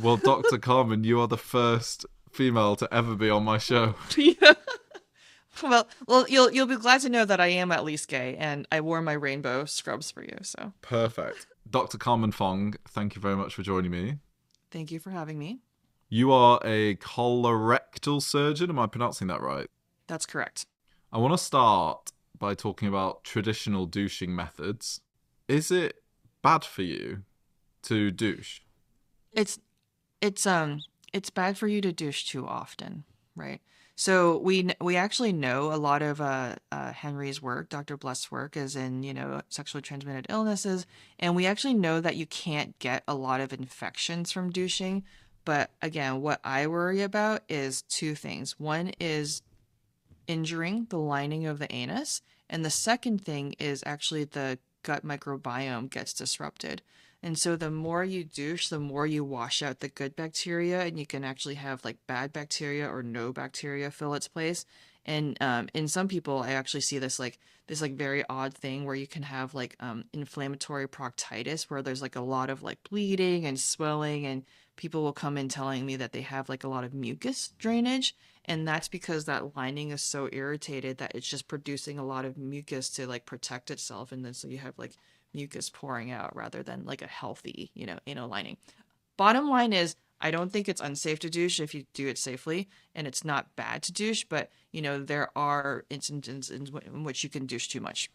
Well, Dr. Carmen, you are the first female to ever be on my show. Yeah. Well, you'll be glad to know that I am at least gay, and I wore my rainbow scrubs for you. So Perfect. Dr. Carmen Fong, thank you very much for joining me. thank you for having me. You are a colorectal surgeon. Am I pronouncing that right? That's correct. I want to start by talking about traditional douching methods. Is it bad for you to douche? It's it's it's bad for you to douche too often, right? So we actually know a lot of Henry's work, Dr. Bless's work, is in sexually transmitted illnesses, and we actually know that you can't get a lot of infections from douching. But again, what I worry about is two things. One is injuring the lining of the anus, and the second thing is actually the gut microbiome gets disrupted. And so the more you douche, the more you wash out the good bacteria, and you can actually have like bad bacteria or no bacteria fill its place. And in some people, I actually see this very odd thing where you can have inflammatory proctitis, where there's like a lot of like bleeding and swelling, and people will come in telling me that they have like a lot of mucus drainage, and that's because that lining is so irritated that it's just producing a lot of mucus to like protect itself, and then so you have like mucus pouring out rather than like a healthy anal lining. Bottom line is, I don't think it's unsafe to douche if you do it safely, and it's not bad to douche, but there are instances in which you can douche too much.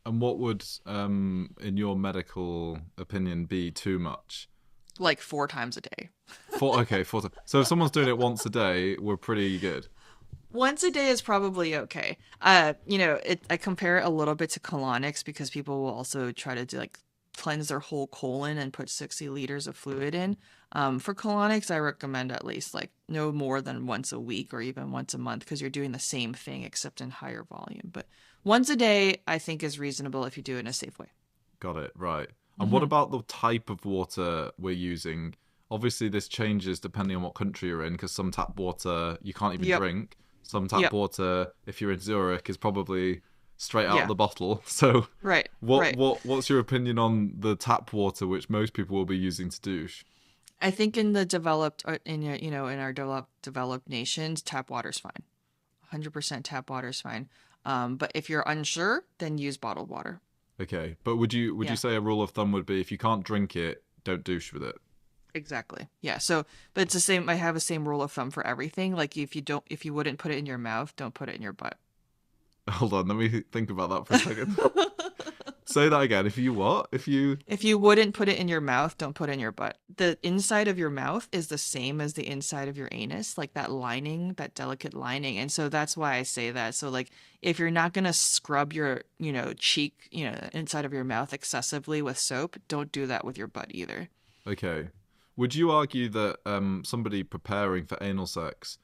And what would, in your medical opinion, be too much? Like 4 times a day. Okay, four. So if someone's doing it once a day, we're pretty good. Once a day is probably okay. I compare it a little bit to colonics because people will also try to do like cleanse their whole colon and put 60 liters of fluid in. For colonics, I recommend at least like no more than once a week or even once a month because you're doing the same thing except in higher volume. But once a day, I think is reasonable if you do it in a safe way. Got it, right. And what Hmm. about the type of water we're using? Obviously, this changes depending on what country you're in, because some tap water you can't even Yep. drink. Some tap Yep. water, if you're in Zurich, is probably straight out of Yeah. the bottle. So, Right. what Right. what what's your opinion on the tap water which most people will be using to douche? I think in the developed, in our developed nations, tap water's fine. 100% tap water is fine. But if you're unsure, then use bottled water. Okay, but would you Yeah, say a rule of thumb would be if you can't drink it, don't douche with it? exactly. Yeah. So, but it's the same. I have the same rule of thumb for everything. Like if you wouldn't put it in your mouth, don't put it in your butt. Hold on, let me think about that for a second. Say that again. If you what? If you If you wouldn't put it in your mouth, don't put it in your butt. The inside of your mouth is the same as the inside of your anus, like that lining, that delicate lining. And so that's why I say that. So like if you're not gonna scrub your, cheek, inside of your mouth excessively with soap, don't do that with your butt either. Okay. Would you argue that somebody preparing for anal sex,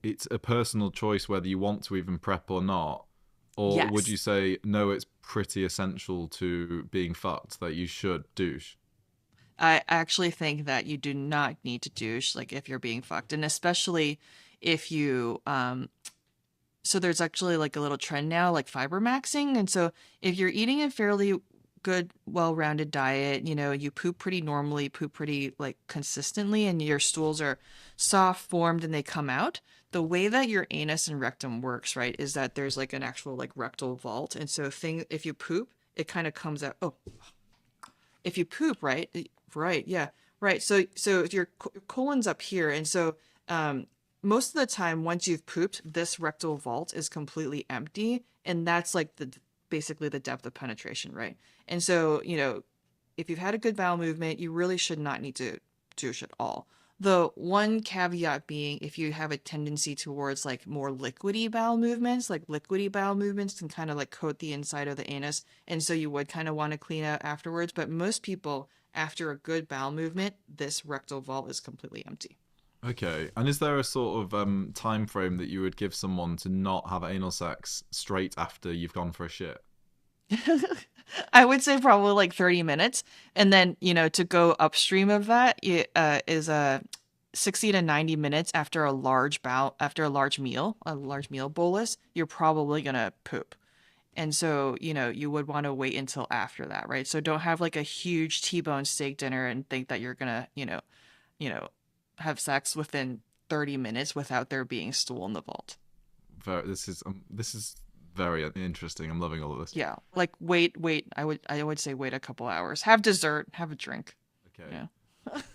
it's a personal choice whether you want to even prep or not? Or would you Yes. say, no, it's pretty essential to being fucked that you should douche? I actually think that you do not need to douche like if you're being fucked, and especially if you so there's actually like a little trend now like fiber maxing, and so if you're eating a fairly good well-rounded diet, you poop pretty normally, poop pretty like consistently, and your stools are soft formed and they come out. The way that your anus and rectum works, right, is that there's like an actual like rectal vault, and so thing if you poop, it kind of comes out. Oh, if you poop, right? Right, yeah, right. So your colon's up here, and so um, most of the time, once you've pooped, this rectal vault is completely empty, and that's like the basically the depth of penetration, right? And so if you've had a good bowel movement, you really should not need to douche at all. The one caveat being if you have a tendency towards like more liquidy bowel movements, like liquidy bowel movements can kind of like coat the inside of the anus, and so you would kind of want to clean out afterwards. But most people, after a good bowel movement, this rectal vault is completely empty. Okay. And is there a sort of time frame that you would give someone to not have anal sex straight after you've gone for a shit? I would say probably like 30 minutes. And then, to go upstream of that is 60 to 90 minutes after after a large meal bolus, you're probably going to poop. And so, you would want to wait until after that, right? So don't have like a huge T-bone steak dinner and think that you're gonna, have sex within 30 minutes without there being stool in the vault. This is very interesting. I'm loving all of this. Yeah, like wait. I would say wait a couple hours. Have dessert. Have a drink. Okay. Yeah.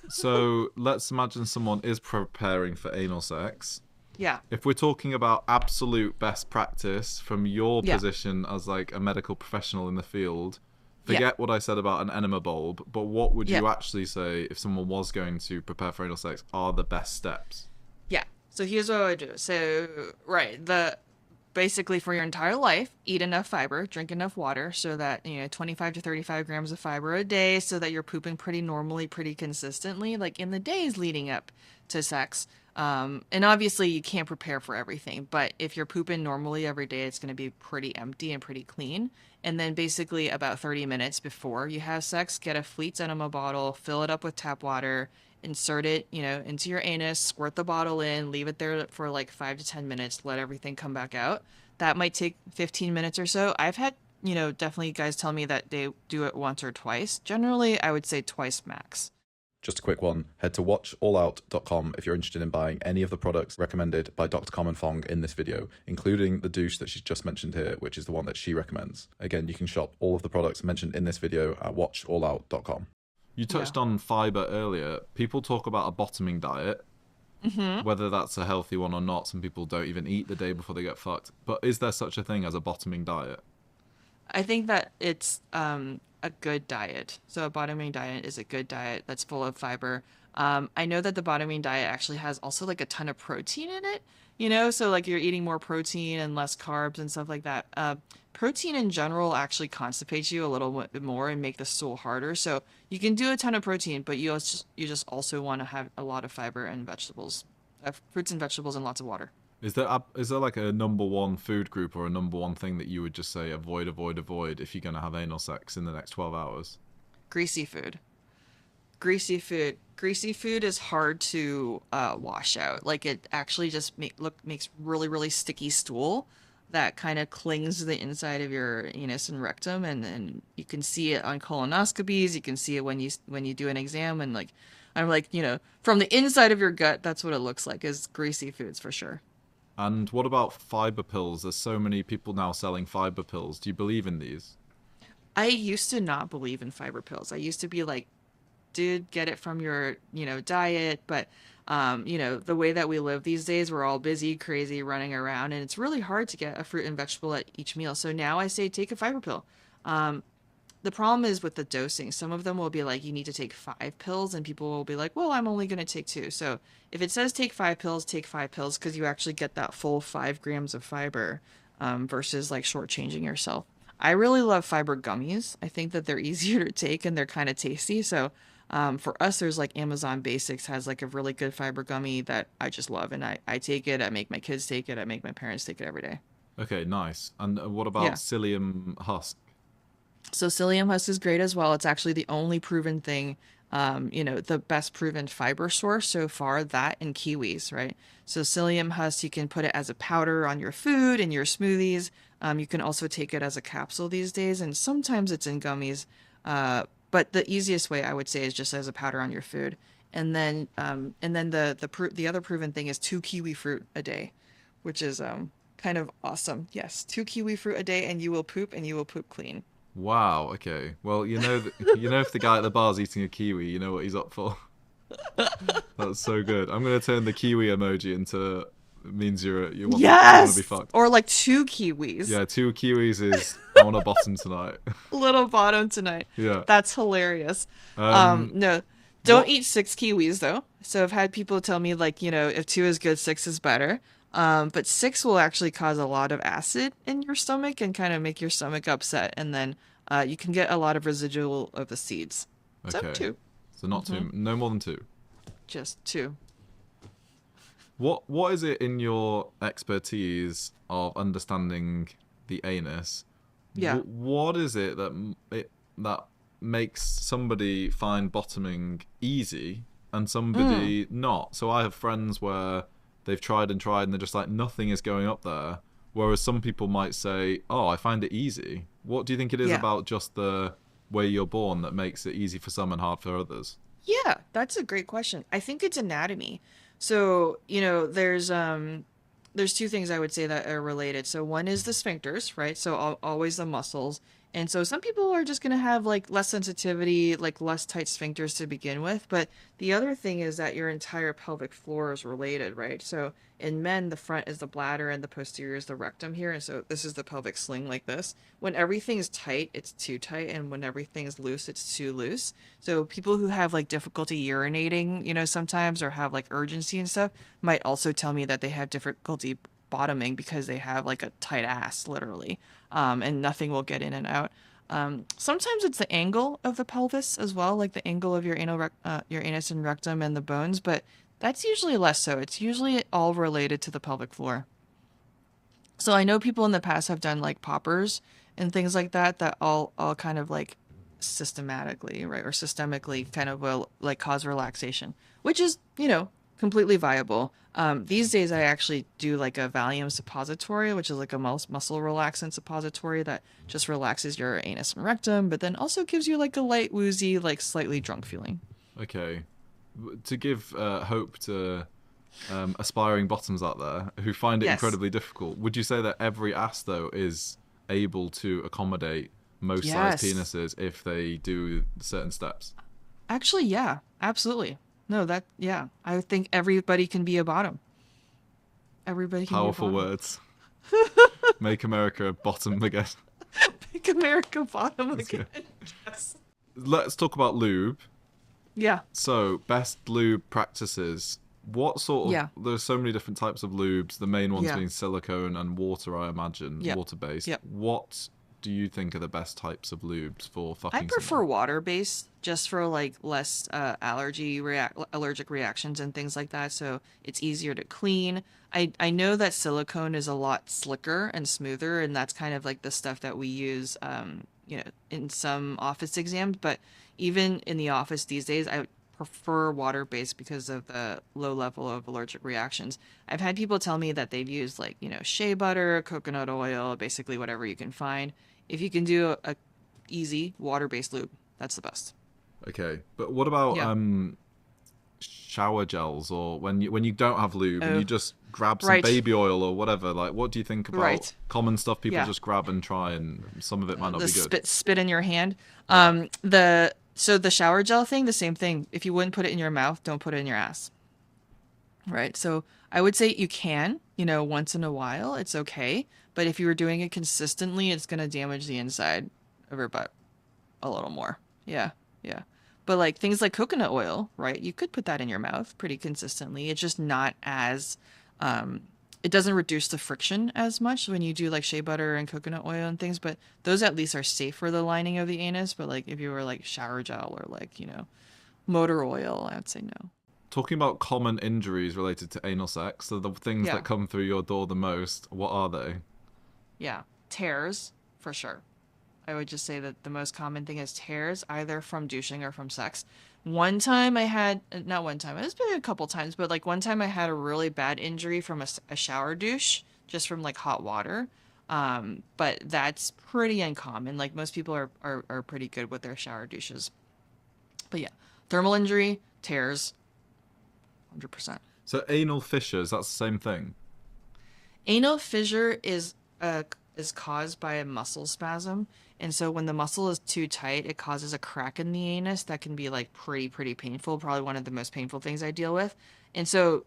So let's imagine someone is preparing for anal sex. Yeah. If we're talking about absolute best practice from your Yeah. position as like a medical professional in the field, Yeah. forget what I said about an enema bulb, but what would Yeah. you actually say if someone was going to prepare for anal sex are the best steps? Yeah. So here's what I would do. So right, the basically for your entire life, eat enough fiber, drink enough water, so that 25 to 35 grams of fiber a day, so that you're pooping pretty normally, pretty consistently, like in the days leading up to sex. And obviously you can't prepare for everything, but if you're pooping normally every day, it's going to be pretty empty and pretty clean. And then basically about 30 minutes before you have sex, get a Fleet's enema bottle, fill it up with tap water, insert it, into your anus, squirt the bottle in, leave it there for like 5 to 10 minutes, let everything come back out. That might take 15 minutes or so. I've had, definitely guys tell me that they do it once or twice. Generally, I would say twice max. Just a quick one, head to watchallout.com if you're interested in buying any of the products recommended by Dr. Common Fong in this video, including the douche that she's just mentioned here, which is the one that she recommends. Again, you can shop all of the products mentioned in this video at watchallout.com. You touched on fiber earlier. People talk about a bottoming diet, whether that's a healthy one or not. Some people don't even eat the day before they get fucked. But is there such a thing as a bottoming diet? I think that it's a good diet. So a bottoming diet is a good diet that's full of fiber. I know that the bottoming diet actually has also like a ton of protein in it, so like you're eating more protein and less carbs and stuff like that. Protein in general actually constipates you a little bit more and make the stool harder. So you can do a ton of protein, but you just also want to have a lot of fiber and vegetables, fruits and vegetables, and lots of water. Is there like a number one food group or a number one thing that you would just say avoid if you're going to have anal sex in the next 12 hours? Greasy food. Greasy food is hard to wash out. Like it actually just makes really, really sticky stool that kind of clings to the inside of your anus and rectum, and you can see it on colonoscopies. You can see it when you do an exam, and like I'm like, from the inside of your gut, that's what it looks like, is greasy foods for sure. And what about fiber pills? There's so many people now selling fiber pills. Do you believe in these? I used to not believe in fiber pills. I used to be like, dude, get it from your, diet. But, the way that we live these days, we're all busy, crazy, running around, and it's really hard to get a fruit and vegetable at each meal. So now I say take a fiber pill. The problem is with the dosing. Some of them will be like, you need to take 5 pills, and people will be like, well, I'm only going to take 2. So if it says take 5 pills, take 5 pills, because you actually get that full 5 grams of fiber versus like shortchanging yourself. I really love fiber gummies. I think that they're easier to take and they're kind of tasty. So for us, there's like Amazon Basics has like a really good fiber gummy that I just love. And I take it. I make my kids take it. I make my parents take it every day. Okay, nice. And what about psyllium husk? So psyllium husk is great as well. It's actually the only proven thing, the best proven fiber source so far, that and kiwis, right? So psyllium husk, you can put it as a powder on your food and your smoothies. You can also take it as a capsule these days, and sometimes it's in gummies. But the easiest way I would say is just as a powder on your food. And then the other proven thing is 2 kiwi fruit a day, which is kind of awesome. Yes, 2 kiwi fruit a day, and you will poop clean. Wow. Okay. Well, if the guy at the bar's eating a kiwi, you know what he's up for. That's so good. I'm gonna turn the kiwi emoji into means you want to be fucked. Or like 2 kiwis. Yeah, 2 kiwis is I want a bottom tonight. Little bottom tonight. Yeah. That's hilarious. No, don't eat 6 kiwis though. So I've had people tell me like, if 2 is good, 6 is better. But 6 will actually cause a lot of acid in your stomach and kind of make your stomach upset. And then you can get a lot of residual of the seeds. Okay. So 2. So not 2, no more than 2. Just 2. What is it in your expertise of understanding the anus? Yeah. What is it that makes somebody find bottoming easy and somebody not? So I have friends where they've tried and they're just like, nothing is going up there. Whereas some people might say, oh, I find it easy. What do you think it is about just the way you're born that makes it easy for some and hard for others? Yeah, that's a great question. I think it's anatomy. So, there's two things I would say that are related. So one is the sphincters, right? So always the muscles. And so some people are just going to have like less sensitivity, like less tight sphincters to begin with. But the other thing is that your entire pelvic floor is related, right? So in men, the front is the bladder and the posterior is the rectum here. And so this is the pelvic sling like this. When everything is tight, it's too tight. And when everything is loose, it's too loose. So people who have like difficulty urinating, sometimes or have like urgency and stuff might also tell me that they have difficulty bottoming because they have like a tight ass, literally, and nothing will get in and out. Sometimes it's the angle of the pelvis as well, like the angle of your your anus and rectum and the bones, but that's usually less so. It's usually all related to the pelvic floor. So I know people in the past have done like poppers and things like that that all kind of like systematically, right, or systemically kind of will like cause relaxation, which is, completely viable. These days I actually do like a Valium suppository, which is like a muscle relaxant suppository that just relaxes your anus and rectum, but then also gives you like a light woozy, like slightly drunk feeling. Okay. To give hope to aspiring bottoms out there who find it Yes. incredibly difficult, would you say that every ass, though, is able to accommodate most size Yes. penises if they do certain steps? Actually, yeah, absolutely. No, yeah. I think everybody can be a bottom. Everybody can be a Powerful bottom. words. Make America bottom again. Make America bottom Let's go. again. Yes. Let's talk about lube. Yeah. So, best lube practices. What sort of... Yeah. There's so many different types of lubes, the main ones Yeah. being silicone and water, I imagine, Yep. water-based. Yep. What do you think are the best types of lubes for I fucking prefer someone? water-based just for like less allergic reactions and things like that, so it's easier to clean. I know that silicone is a lot slicker and smoother, and that's kind of like the stuff that we use in some office exams, but even in the office these days, I prefer water-based because of the low level of allergic reactions. I've had people tell me that they've used like, shea butter, coconut oil, basically whatever you can find. If you can do a easy water-based lube, that's the best. Okay, but what about Yeah. shower gels, or when you don't have lube and you Oh, just grab some right. baby oil or whatever? Like, what do you think about Right. common stuff people Yeah. just grab and try, and some of it might not The be good? spit in your hand. Yeah. The shower gel thing, the same thing. If you wouldn't put it in your mouth, don't put it in your ass. Right. So I would say you can, once in a while, it's okay. But if you were doing it consistently, it's gonna damage the inside of your butt a little more. Yeah. Yeah. But like things like coconut oil, right? You could put that in your mouth pretty consistently. It's just not as um it doesn't reduce the friction as much when you do like shea butter and coconut oil and things, but those at least are safe for the lining of the anus. But like if you were like shower gel or like, motor oil, I'd say no. Talking about common injuries related to anal sex, so the things Yeah. that come through your door the most, what are they? Yeah. Tears, for sure. I would just say that the most common thing is tears, either from douching or from sex. One time I had, not one time, it's been a couple times, but like one time I had a really bad injury from a shower douche, just from like hot water. But that's pretty uncommon. Like most people are pretty good with their shower douches. But yeah, thermal injury, tears, 100%. So anal fissures, that's the same thing. Anal fissure is caused by a muscle spasm, and so when the muscle is too tight, it causes a crack in the anus that can be like pretty painful. Probably one of the most painful things I deal with. And so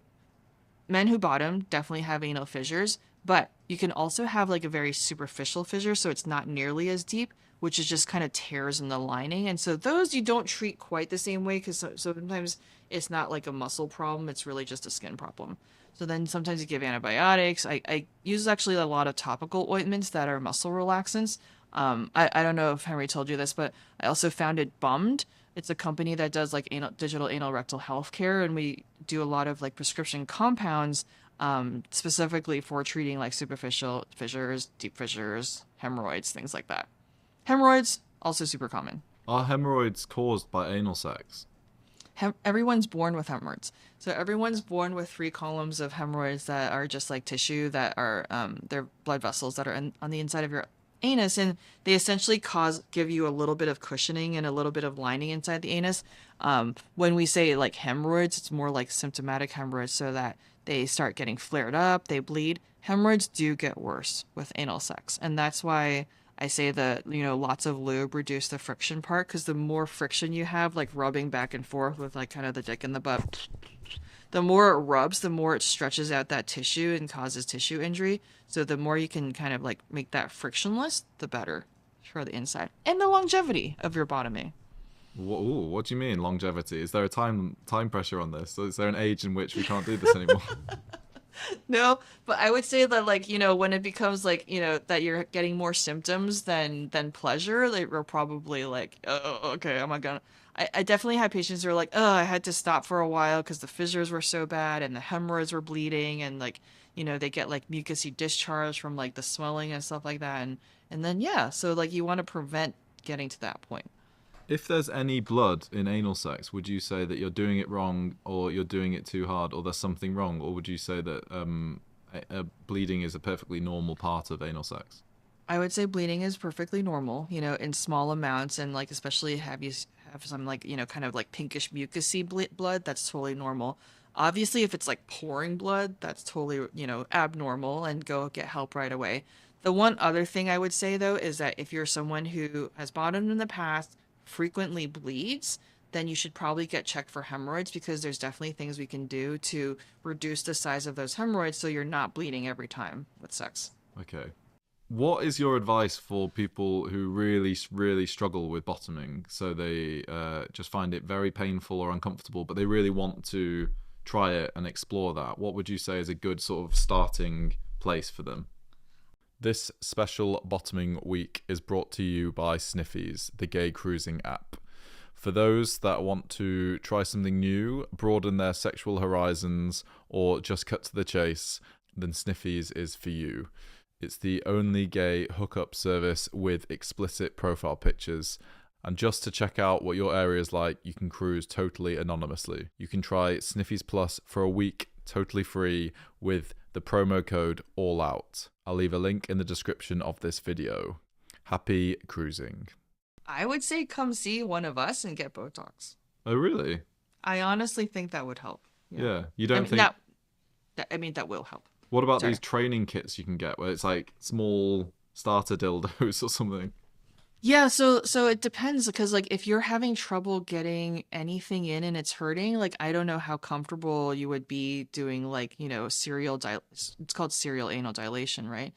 men who bottom definitely have anal fissures, but you can also have like a very superficial fissure, so it's not nearly as deep, which is just kind of tears in the lining. And so those you don't treat quite the same way because sometimes it's not like a muscle problem, it's really just a skin problem. So then sometimes you give antibiotics. I use actually a lot of topical ointments that are muscle relaxants. I don't know if Henry told you this, but I also founded Bummed. It's a company that does like digital anal rectal healthcare, and we do a lot of like prescription compounds specifically for treating like superficial fissures, deep fissures, hemorrhoids, things like that. Hemorrhoids also super common. Are hemorrhoids caused by anal sex? Everyone's born with hemorrhoids. So everyone's born with three columns of hemorrhoids that are just like tissue that are they're blood vessels that are on the inside of your anus, and they essentially give you a little bit of cushioning and a little bit of lining inside the anus. When we say like hemorrhoids, it's more like symptomatic hemorrhoids, so that they start getting flared up, they bleed. Hemorrhoids do get worse with anal sex, and that's why I say that, lots of lube reduce the friction part, because the more friction you have, like rubbing back and forth with like kind of the dick in the butt, the more it rubs, the more it stretches out that tissue and causes tissue injury. So the more you can kind of like make that frictionless, the better for the inside and the longevity of your bottoming. Ooh, what do you mean longevity? Is there a time pressure on this? Is there an age in which we can't do this anymore? No, but I would say that, like, when it becomes like, that you're getting more symptoms than pleasure, like we're probably like, oh, okay, am I gonna? I definitely had patients who are like, oh, I had to stop for a while because the fissures were so bad and the hemorrhoids were bleeding, and like, they get like mucousy discharge from like the swelling and stuff like that, and then yeah, so like you want to prevent getting to that point. If there's any blood in anal sex, would you say that you're doing it wrong, or you're doing it too hard, or there's something wrong, or would you say that bleeding is a perfectly normal part of anal sex? I would say bleeding is perfectly normal, in small amounts, and like especially have you have some like, kind of like pinkish mucousy blood, that's totally normal. Obviously, if it's like pouring blood, that's totally, abnormal, and go get help right away. The one other thing I would say though is that if you're someone who has bottomed in the past, frequently bleeds, then you should probably get checked for hemorrhoids, because there's definitely things we can do to reduce the size of those hemorrhoids so you're not bleeding every time with sex. Okay. What is your advice for people who really, really struggle with bottoming? So they just find it very painful or uncomfortable, but they really want to try it and explore that. What would you say is a good sort of starting place for them? This special bottoming week is brought to you by Sniffies, the gay cruising app. For those that want to try something new, broaden their sexual horizons, or just cut to the chase, then Sniffies is for you. It's the only gay hookup service with explicit profile pictures. And just to check out what your area is like, you can cruise totally anonymously. You can try Sniffies Plus for a week totally free with the promo code ALLOUT. I'll leave a link in the description of this video. Happy cruising. I would say come see one of us and get Botox. Oh, really? I honestly think that would help. Yeah. You don't think... that will help. What about these training kits you can get where it's like small starter dildos or something? Yeah, so it depends, because like if you're having trouble getting anything in and it's hurting, like I don't know how comfortable you would be doing like, it's called serial anal dilation, right?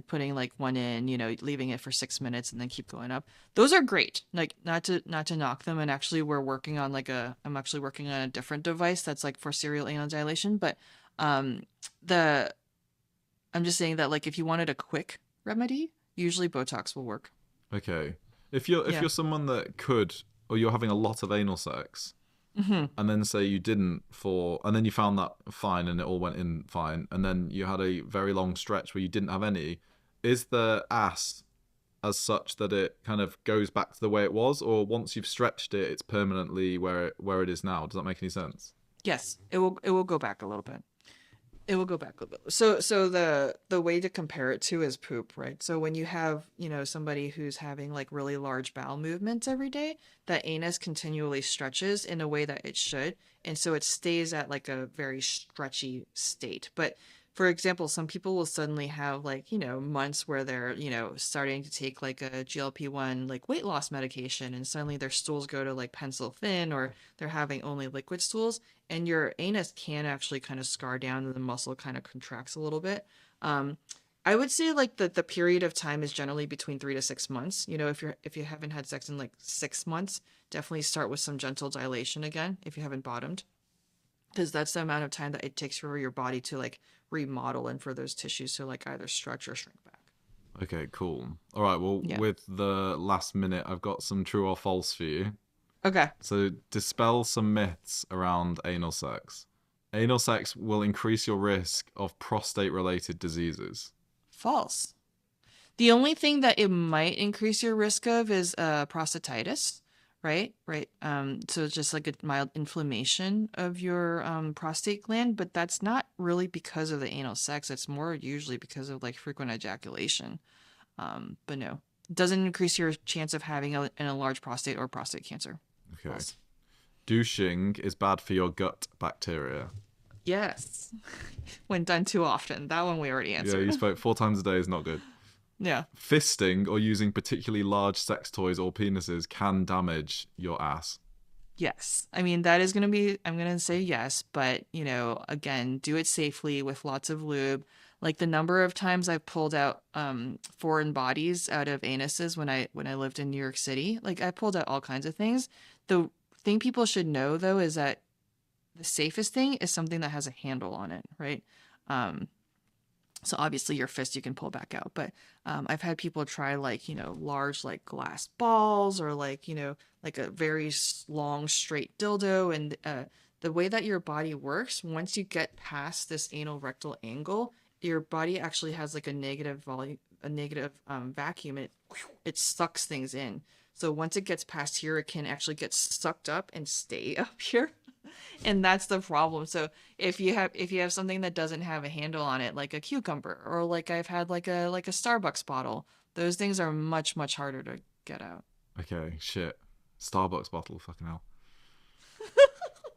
Putting like one in, leaving it for 6 minutes and then keep going up. Those are great. Like not to knock them, and actually I'm actually working on a different device that's like for serial anal dilation, but I'm just saying that like if you wanted a quick remedy, usually Botox will work. Okay. If you're someone that could, or you're having a lot of anal sex, and then say you didn't and then you found that fine and it all went in fine, and then you had a very long stretch where you didn't have any, is the ass as such that it kind of goes back to the way it was, or once you've stretched it, it's permanently where it is now? Does that make any sense? Yes, it will go back a little bit. It will go back a little bit. So the way to compare it to is poop, right? So when you have, somebody who's having like really large bowel movements every day, that anus continually stretches in a way that it should. And so it stays at like a very stretchy state. But for example, some people will suddenly have like, months where they're, starting to take like a GLP-1 like weight loss medication, and suddenly their stools go to like pencil thin, or they're having only liquid stools, and your anus can actually kind of scar down and the muscle kind of contracts a little bit. I would say like the period of time is generally between 3 to 6 months. If you haven't had sex in like 6 months, definitely start with some gentle dilation again if you haven't bottomed, because that's the amount of time that it takes for your body to like remodel and for those tissues to like either stretch or shrink back. Okay, cool. All right, well, with the last minute, I've got some true or false for you. Okay. So dispel some myths around anal sex. Anal sex will increase your risk of prostate-related diseases. False. The only thing that it might increase your risk of is prostatitis. Right. So it's just like a mild inflammation of your prostate gland, but that's not really because of the anal sex. It's more usually because of like frequent ejaculation. But no, it doesn't increase your chance of having an enlarged prostate or prostate cancer. Okay. False. Douching is bad for your gut bacteria. Yes. When done too often. That one we already Yeah, answered. you spoke 4 times a day is not good. Yeah. Fisting or using particularly large sex toys or penises can damage your ass. Yes. I mean, that is going to be, I'm going to say yes, but, you know, again, do it safely with lots of lube. Like the number of times I've pulled out foreign bodies out of anuses when I lived in New York City, like I pulled out all kinds of things. The thing people should know though is that the safest thing is something that has a handle on it, right? So obviously your fist you can pull back out, but I've had people try like, you know, large like glass balls or like, you know, like a very long straight dildo. And the way that your body works, once you get past this anal rectal angle, your body actually has like a negative volume, a negative vacuum. It sucks things in. So once it gets past here, it can actually get sucked up and stay up here. And that's the problem. So if you have something that doesn't have a handle on it, like a cucumber, or like I've had like a Starbucks bottle, those things are much harder to get out. Okay, shit. Starbucks bottle, fucking hell.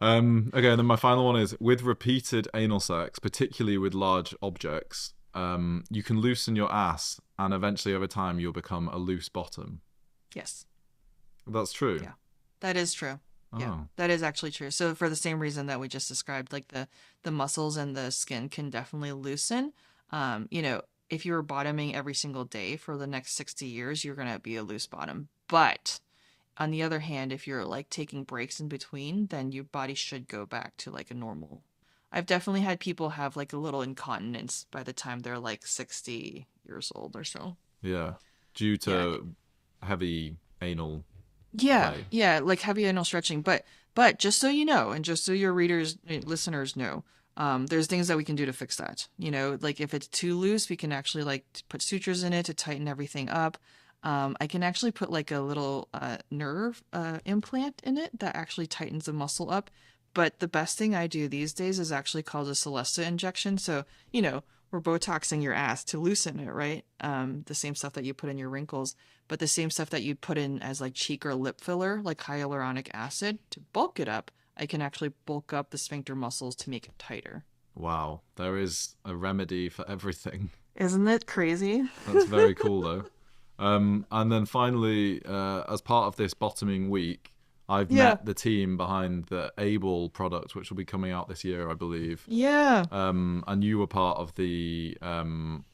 Okay, and then my final one is with repeated anal sex, particularly with large objects, you can loosen your ass, and eventually over time you'll become a loose bottom. Yes. That's true. Yeah, that is true. Yeah, Oh. that is actually true. So for the same reason that we just described, like the muscles and the skin can definitely loosen. You know, if you were bottoming every single day for the next 60 years, you're gonna be a loose bottom. But on the other hand, if you're like taking breaks in between, then your body should go back to like a normal. I've definitely had people have like a little incontinence by the time they're like 60 years old or so. Yeah. Due to heavy anal play. Yeah, like heavy anal stretching. But just so you know, and just so your listeners know, there's things that we can do to fix that. You know, like if it's too loose, we can actually like put sutures in it to tighten everything up. I can actually put like a little nerve implant in it that actually tightens the muscle up. But the best thing I do these days is actually called a Celesta injection. So, you know, we're Botoxing your ass to loosen it, right? The same stuff that you put in your wrinkles, but the same stuff that you put in as like cheek or lip filler, like hyaluronic acid, to bulk it up. I can actually bulk up the sphincter muscles to make it tighter. Wow. There is a remedy for everything. Isn't it crazy? That's very cool, though. And then finally, as part of this bottoming week, I've met the team behind the Able product, which will be coming out this year, I believe. Yeah. And you were part of the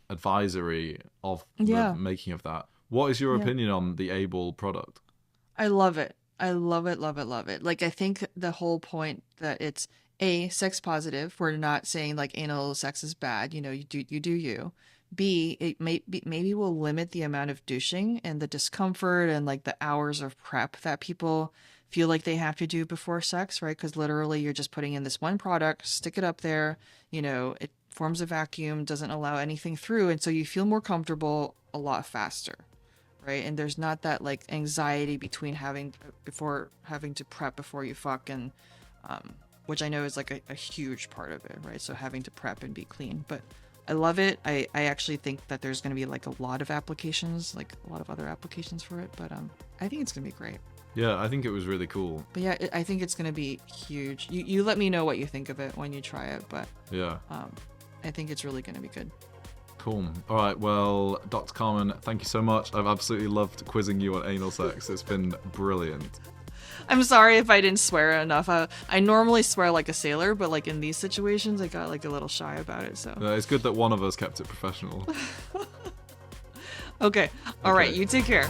advisory of the making of that. What is your opinion on the Able product? I love it. I love it, love it, love it. Like, I think the whole point that it's sex positive. We're not saying like anal sex is bad. You know, you do you. B, it maybe will limit the amount of douching and the discomfort and like the hours of prep that people feel like they have to do before sex, right? Because literally you're just putting in this one product, stick it up there, you know, it forms a vacuum, doesn't allow anything through. And so you feel more comfortable a lot faster, right? And there's not that like anxiety before having to prep before you fuck, and which I know is like a huge part of it, right? So having to prep and be clean. But I love it. I actually think that there's going to be like a lot of applications, like a lot of other applications for it. But I think it's going to be great. Yeah, I think it was really cool. But yeah, I think it's going to be huge. You let me know what you think of it when you try it. But yeah, I think it's really going to be good. Cool. All right. Well, Dr. Carmen, thank you so much. I've absolutely loved quizzing you on anal sex. It's been brilliant. I'm sorry if I didn't swear enough. I normally swear like a sailor, but like in these situations, I got like a little shy about it. So it's good that one of us kept it professional. Okay. All right. You take care.